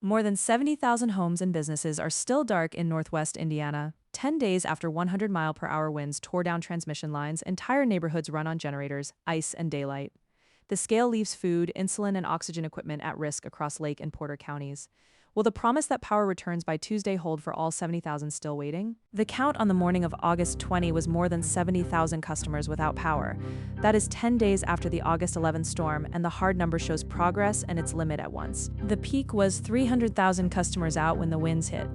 More than 70,000 homes and businesses are still dark in northwest Indiana. 10 days after 100-mile-per-hour winds tore down transmission lines, entire neighborhoods run on generators, ice, and daylight. The scale leaves food, insulin, and oxygen equipment at risk across Lake and Porter counties. Will the promise that power returns by Tuesday hold for all 70,000 still waiting? The count on the morning of August 20 was more than 70,000 customers without power. That is 10 days after the August 11 storm, and the hard number shows progress and its limit at once. The peak was 300,000 customers out when the winds hit.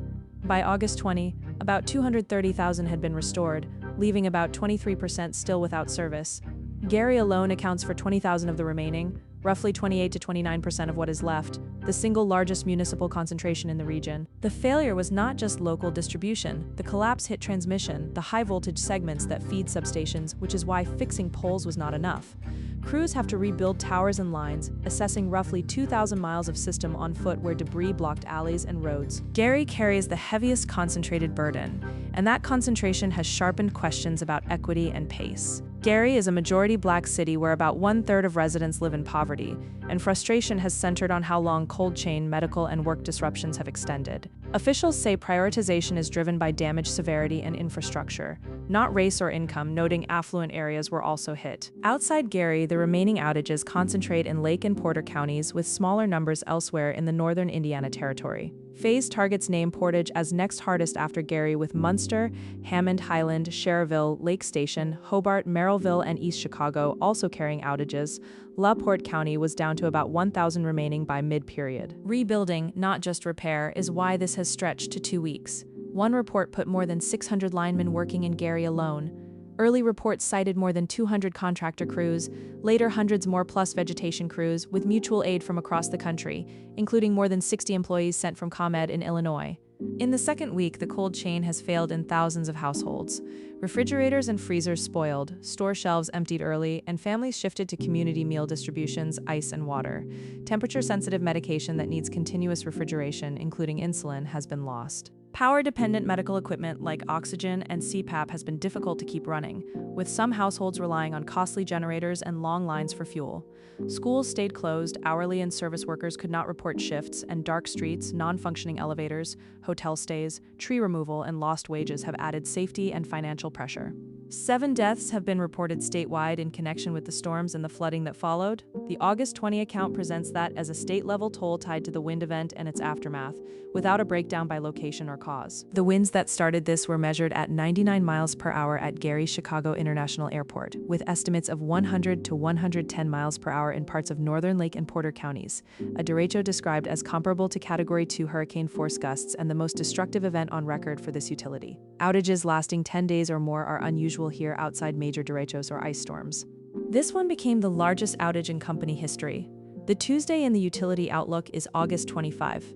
By August 20, about 230,000 had been restored, leaving about 23% still without service. Gary alone accounts for 20,000 of the remaining, roughly 28 to 29% of what is left, the single largest municipal concentration in the region. The failure was not just local distribution. The collapse hit transmission, the high-voltage segments that feed substations, which is why fixing poles was not enough. Crews have to rebuild towers and lines, assessing roughly 2,000 miles of system on foot where debris blocked alleys and roads. Gary carries the heaviest concentrated burden, and that concentration has sharpened questions about equity and pace. Gary is a majority Black city where about one-third of residents live in poverty, and frustration has centered on how long cold chain, medical, and work disruptions have extended. Officials say prioritization is driven by damage severity and infrastructure, not race or income, noting affluent areas were also hit. Outside Gary, the remaining outages concentrate in Lake and Porter counties, with smaller numbers elsewhere in the northern Indiana territory. Phase targets name Portage as next hardest after Gary, with Munster, Hammond, Highland, Cherville, Lake Station, Hobart, Merrillville, and East Chicago also carrying outages. LaPorte County was down to about 1,000 remaining by mid-period. Rebuilding, not just repair, is why this has stretched to 2 weeks. One report put more than 600 linemen working in Gary alone. Early reports cited more than 200 contractor crews, later hundreds more plus vegetation crews, with mutual aid from across the country, including more than 60 employees sent from ComEd in Illinois. In the second week, the cold chain has failed in thousands of households. Refrigerators and freezers spoiled, store shelves emptied early, and families shifted to community meal distributions, ice, and water. Temperature-sensitive medication that needs continuous refrigeration, including insulin, has been lost. Power-dependent medical equipment like oxygen and CPAP has been difficult to keep running, with some households relying on costly generators and long lines for fuel. Schools stayed closed, hourly and service workers could not report shifts, and dark streets, non-functioning elevators, hotel stays, tree removal, and lost wages have added safety and financial pressure. 7 deaths have been reported statewide in connection with the storms and the flooding that followed. The August 20 account presents that as a state-level toll tied to the wind event and its aftermath, without a breakdown by location or cause. The winds that started this were measured at 99 miles per hour at Gary-Chicago International Airport, with estimates of 100 to 110 miles per hour in parts of northern Lake and Porter counties, a derecho described as comparable to Category 2 hurricane force gusts and the most destructive event on record for this utility. Outages lasting 10 days or more are unusual here outside major derechos or ice storms. This one became the largest outage in company history. The Tuesday in the utility outlook is August 25.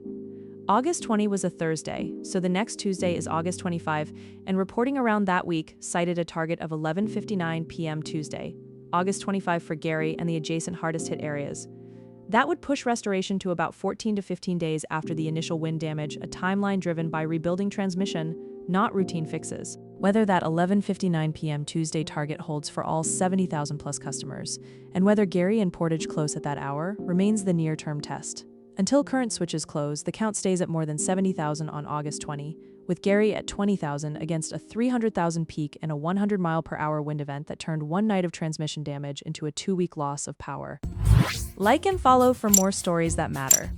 August 20 was a Thursday, so the next Tuesday is August 25, and reporting around that week cited a target of 11:59 p.m. Tuesday, August 25 for Gary and the adjacent hardest-hit areas. That would push restoration to about 14 to 15 days after the initial wind damage, a timeline driven by rebuilding transmission, not routine fixes. Whether that 11:59 p.m. Tuesday target holds for all 70,000 plus customers, and whether Gary and Portage close at that hour, remains the near-term test. Until current switches close, the count stays at more than 70,000 on August 20, with Gary at 20,000 against a 300,000 peak and a 100-mile-per-hour wind event that turned one night of transmission damage into a 2-week loss of power. Like and follow for more stories that matter.